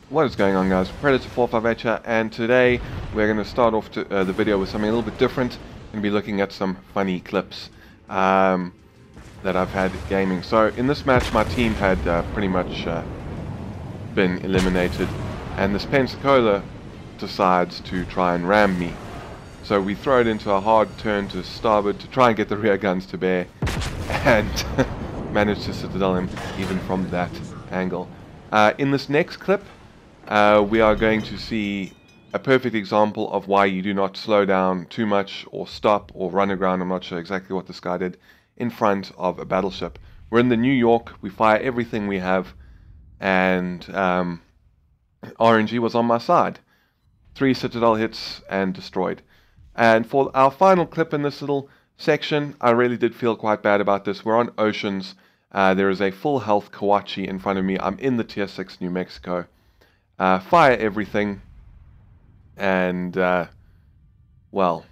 What is going on, guys? Predator 45H here, and today we're going to start off the video with something a little bit different. Going to be looking at some funny clips that I've had gaming. So in this match my team had pretty much been eliminated, and this Pensacola decides to try and ram me. So we throw it into a hard turn to starboard to try and get the rear guns to bear, and manage to citadel him even from that angle. In this next clip we are going to see a perfect example of why you do not slow down too much or stop or run aground. I'm not sure exactly what this guy did in front of a battleship. We're in the New York, we fire everything we have, and RNG was on my side. 3 citadel hits and destroyed. And for our final clip in this little section, I really did feel quite bad about this. We're on oceans. There is a full health Kawachi in front of me. I'm in the Tier 6 New Mexico. Fire everything, and well,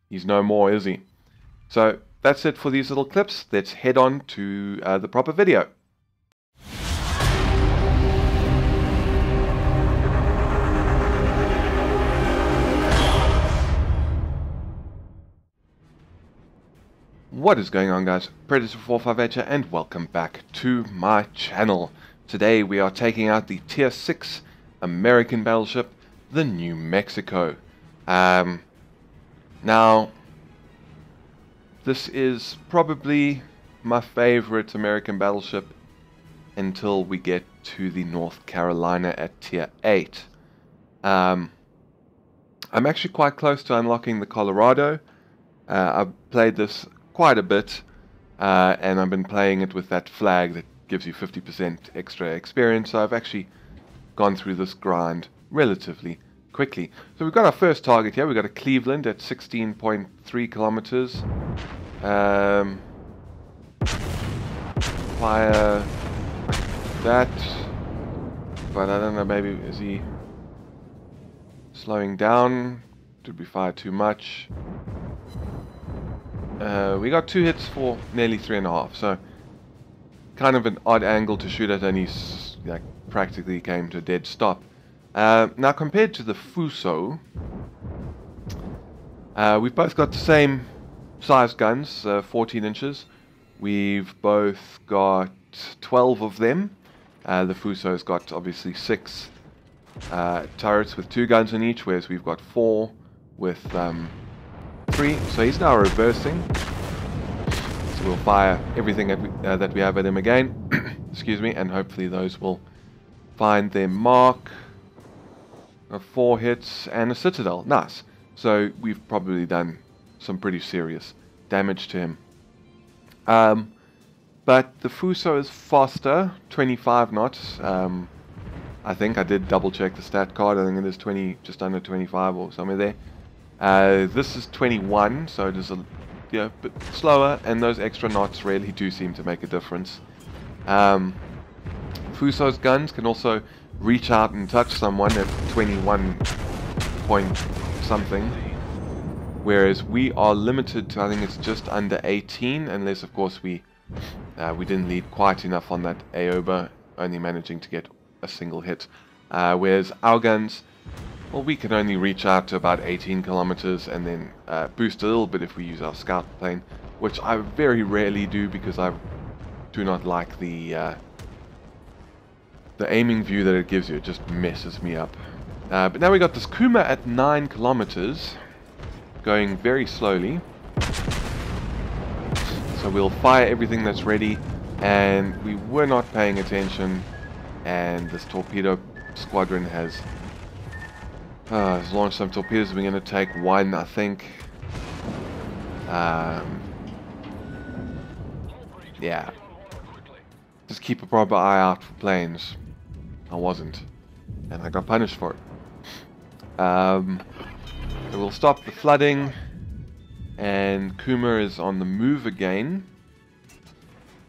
he's no more, is he? So that's it for these little clips. Let's head on to the proper video. What is going on, guys? Predator 45H here, and welcome back to my channel. Today we are taking out the Tier 6 American Battleship, the New Mexico. Now, this is probably my favorite American battleship until we get to the North Carolina at Tier 8. I'm actually quite close to unlocking the Colorado. I've played this quite a bit, and I've been playing it with that flag that gives you 50% extra experience, so I've actually gone through this grind relatively quickly. So we've got our first target here. We've got a Cleveland at 16.3 kilometers. Fire that, but I don't know, maybe is he slowing down? Did we fire too much? We got 2 hits for nearly 3.5, so kind of an odd angle to shoot at, and he's like practically came to a dead stop. Now compared to the Fuso, we've both got the same size guns, 14 inches. We've both got 12 of them. The Fuso's got obviously 6 turrets with 2 guns in each, whereas we've got 4 with 3. So he's now reversing. So we'll fire everything that we have at him again. Excuse me, and hopefully those will find their mark. 4 hits and a citadel. Nice. So we've probably done some pretty serious damage to him. But the Fuso is faster, 25 knots. I think I did double check the stat card. I think it is 20, just under 25 or somewhere there. This is 21, so it is a bit slower, and those extra knots really do seem to make a difference. Fuso's guns can also reach out and touch someone at 21 point something, whereas we are limited to, I think it's just under 18, unless of course we didn't lead quite enough on that Aoba, only managing to get a single hit. Whereas our guns, well, we can only reach out to about 18 kilometers and then boost a little bit if we use our scout plane, which I very rarely do because I do not like the aiming view that it gives you. It just messes me up. But now we got this Kuma at 9 kilometers, going very slowly. So we'll fire everything that's ready, and we were not paying attention, and this torpedo squadron has launched some torpedoes. We're going to take 1, I think. Yeah. Just keep a proper eye out for planes. I wasn't, and I got punished for it. So we'll stop the flooding, and Kuma is on the move again.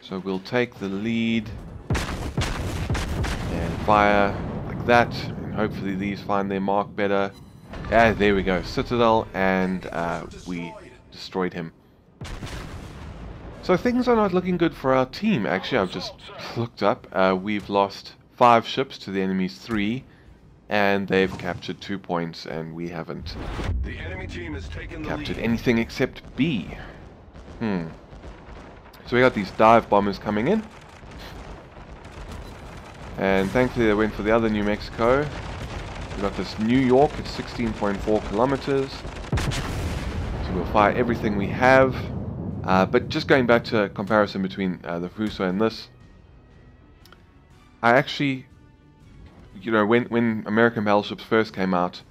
So we'll take the lead and fire like that. Hopefully these find their mark better. Yeah, there we go. Citadel, and we destroyed him. So things are not looking good for our team. Actually, I've just looked up. We've lost 5 ships to the enemy's 3, and they've captured 2 points, and we haven't The enemy team has taken the captured lead. anything except B. So we got these dive bombers coming in, and thankfully they went for the other New Mexico. We got this New York at 16.4 kilometers. So we'll fire everything we have. But just going back to a comparison between the Fuso and this, I actually, you know, when American Battleships first came out,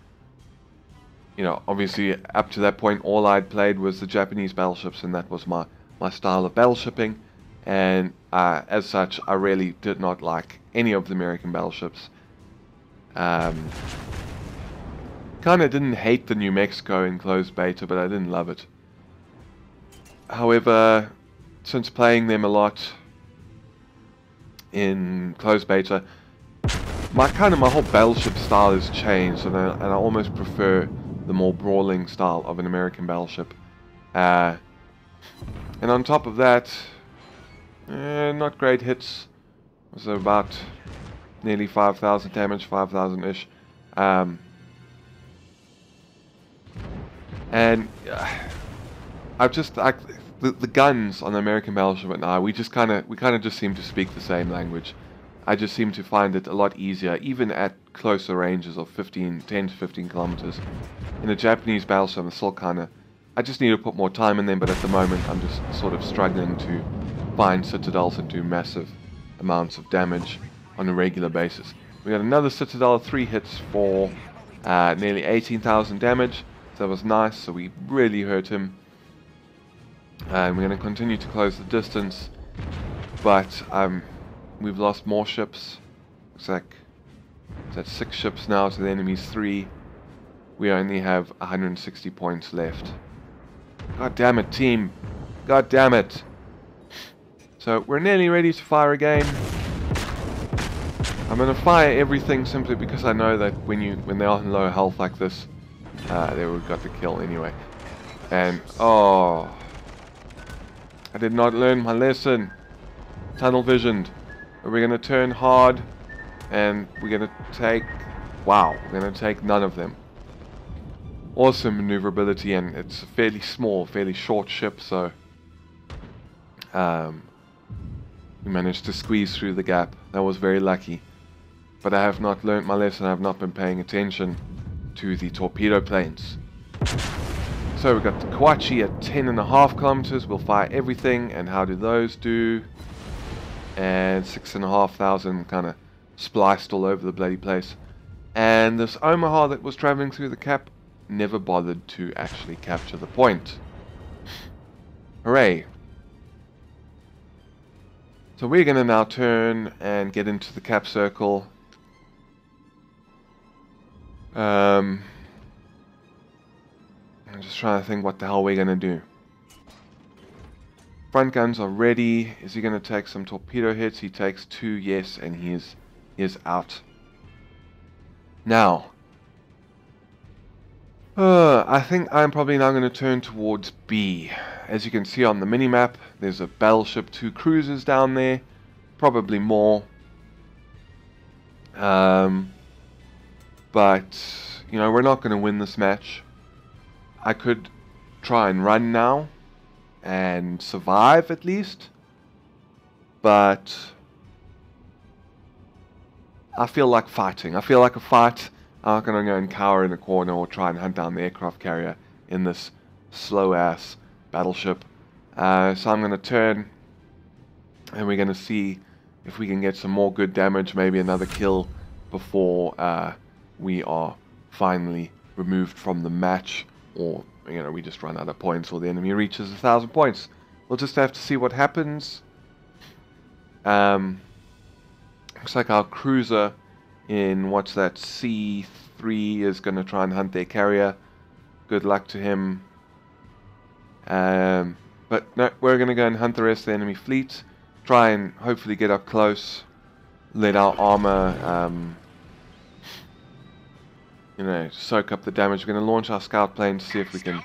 you know, obviously up to that point all I'd played was the Japanese battleships, and that was my style of battleshipping, and as such I really did not like any of the American battleships. Kind of didn't hate the New Mexico in closed beta, but I didn't love it. However, since playing them a lot in closed beta, my whole battleship style has changed, and I almost prefer the more brawling style of an American battleship. And on top of that, not great hits. It was about nearly 5,000 damage, 5,000-ish. And I've just the guns on the American battleship now. We kind of just seem to speak the same language. I just seem to find it a lot easier, even at closer ranges of 10 to 15 kilometers. In a Japanese battleship, I'm still I just need to put more time in them, but at the moment I'm just sort of struggling to find citadels and do massive amounts of damage on a regular basis. We got another citadel, 3 hits for nearly 18,000 damage. So that was nice, so we really hurt him. And we're going to continue to close the distance, but we've lost more ships. Looks like it's at 6 ships now to the enemy's 3. We only have 160 points left. God damn it, team. God damn it. So we're nearly ready to fire again. I'm going to fire everything simply because I know that when they are in low health like this, they would have got the kill anyway. And oh, I did not learn my lesson. Tunnel visioned. We're going to turn hard, and we're going to take, wow, we're going to take none of them. Awesome maneuverability, and it's a fairly small, fairly short ship, so we managed to squeeze through the gap. That was very lucky. But I have not learned my lesson. I have not been paying attention to the torpedo planes. So we've got the Kawachi at 10.5 kilometers. We'll fire everything, and how do those do? And 6,500 kind of spliced all over the bloody place. And this Omaha that was traveling through the cap never bothered to actually capture the point. Hooray. So we're going to now turn and get into the cap circle. I'm just trying to think what the hell we're going to do. Front guns are ready. Is he going to take some torpedo hits? He takes 2, yes, and he is out. Now, I think I'm probably now going to turn towards B. As you can see on the minimap, there's a battleship, 2 cruisers down there, probably more. But, you know, we're not going to win this match. I could try and run now and survive at least, but I feel like fighting. I feel like a fight. I'm not going to go and cower in a corner or try and hunt down the aircraft carrier in this slow-ass battleship. So I'm going to turn, and we're going to see if we can get some more good damage, maybe another kill before we are finally removed from the match, or you know, we just run out of points, or the enemy reaches 1,000 points. We'll just have to see what happens. Looks like our cruiser in, what's that, C3 is going to try and hunt their carrier. Good luck to him. But no, we're going to go and hunt the rest of the enemy fleet. Try and hopefully get up close. Let our armor, you know, soak up the damage. We're going to launch our scout plane to see if we can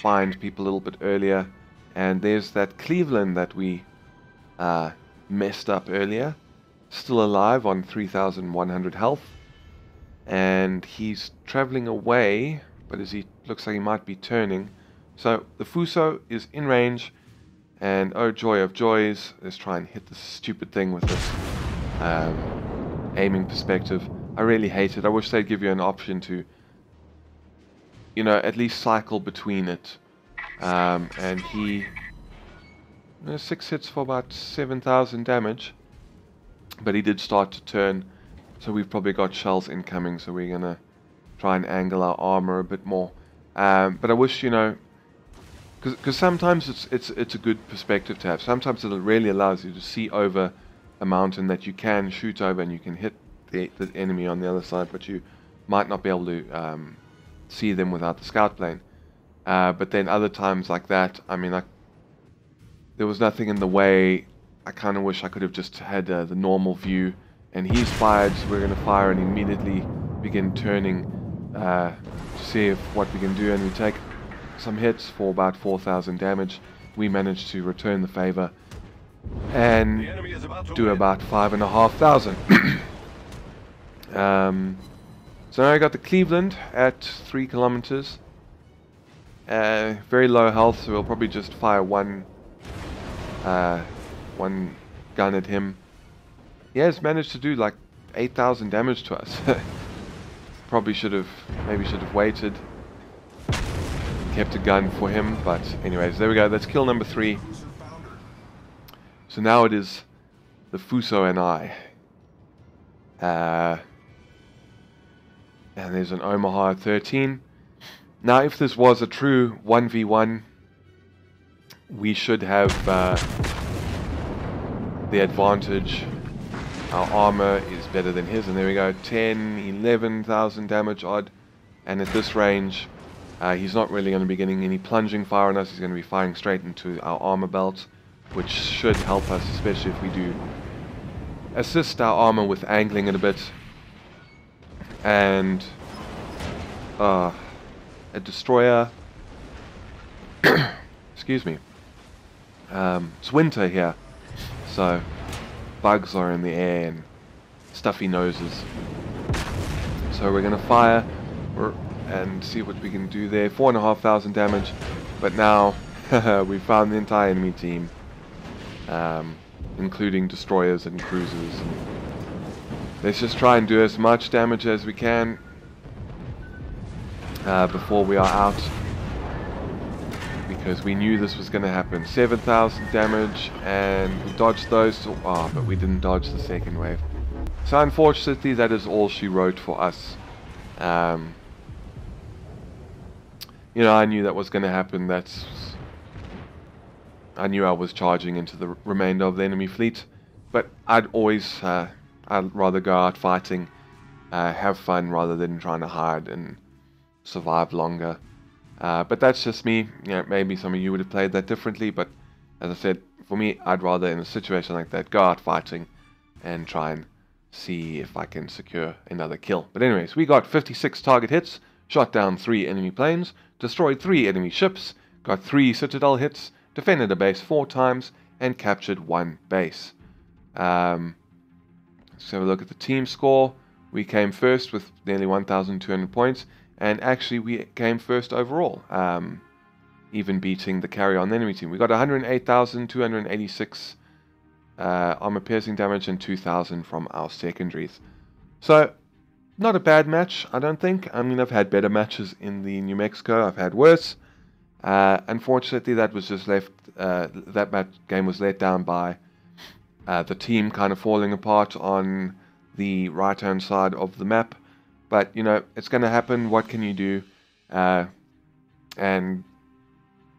find people a little bit earlier. And there's that Cleveland that we messed up earlier. still alive on 3,100 health. And he's traveling away, but as he looks like he might be turning. So the Fuso is in range, and oh joy of joys, let's try and hit this stupid thing with this aiming perspective. I really hate it. I wish they'd give you an option to, you know, at least cycle between it. And he 6 hits for about 7,000 damage, but he did start to turn, so we've probably got shells incoming, so we're gonna try and angle our armor a bit more. But I wish, you know, because sometimes it's a good perspective to have. Sometimes it really allows you to see over a mountain that you can shoot over, and you can hit the enemy on the other side, but you might not be able to see them without the scout plane. But then other times like that, I mean, there was nothing in the way. I kind of wish I could have just had the normal view, and he's fired, so we're going to fire and immediately begin turning to see what we can do, and we take some hits for about 4,000 damage. We managed to return the favor and do about 5,500. So now I got the Cleveland at 3 kilometers. Very low health, so we'll probably just fire one gun at him. He has managed to do like 8,000 damage to us. Probably maybe should have waited, kept a gun for him, but anyways, there we go. That's kill number 3. So now it is the Fuso and I. And there's an Omaha at 13. Now, if this was a true 1v1, we should have the advantage. Our armor is better than his, and there we go, 11,000 damage odd. And at this range, he's not really going to be getting any plunging fire on us. He's going to be firing straight into our armor belt, which should help us, especially if we do assist our armor with angling it a bit. And a destroyer. Excuse me. It's winter here, so bugs are in the air and stuffy noses. So we're gonna fire and see what we can do there. 4,500 damage, but now we found the entire enemy team, including destroyers and cruisers. Let's just try and do as much damage as we can before we are out, because we knew this was going to happen. 7,000 damage, and we dodged those, but we didn't dodge the second wave. So unfortunately, that is all she wrote for us. You know, I knew that was going to happen. I knew I was charging into the remainder of the enemy fleet, but I'd rather go out fighting, have fun, rather than trying to hide and survive longer. But that's just me. You know, maybe some of you would have played that differently, but as I said, for me, I'd rather in a situation like that go out fighting and try and see if I can secure another kill. But anyways, we got 56 target hits, shot down 3 enemy planes, destroyed 3 enemy ships, got 3 citadel hits, defended a base 4 times, and captured 1 base. Let's have a look at the team score. We came first with nearly 1,200 points, and actually we came first overall, even beating the carry-on enemy team. We got 108,286 armor-piercing damage and 2,000 from our secondaries. So, not a bad match, I don't think. I mean, I've had better matches in the New Mexico. I've had worse. Unfortunately, that was just that game was let down by the team kind of falling apart on the right-hand side of the map. But, you know, it's going to happen. What can you do? And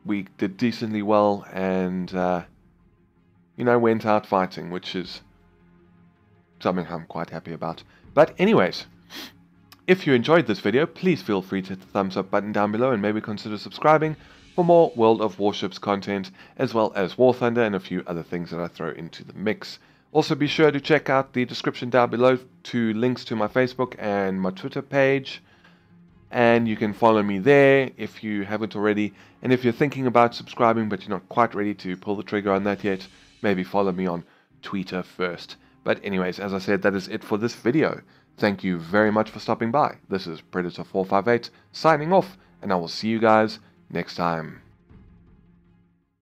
we did decently well, and, you know, went out fighting, which is something I'm quite happy about. But anyways, if you enjoyed this video, please feel free to hit the thumbs up button down below, and maybe consider subscribing for more World of Warships content, as well as War Thunder and a few other things that I throw into the mix. Also, be sure to check out the description down below to links to my Facebook and my Twitter page, and you can follow me there if you haven't already. And if you're thinking about subscribing but you're not quite ready to pull the trigger on that yet, maybe follow me on Twitter first. But anyways, as I said, that is it for this video. Thank you very much for stopping by. This is Predator 458 signing off, and I will see you guys next time.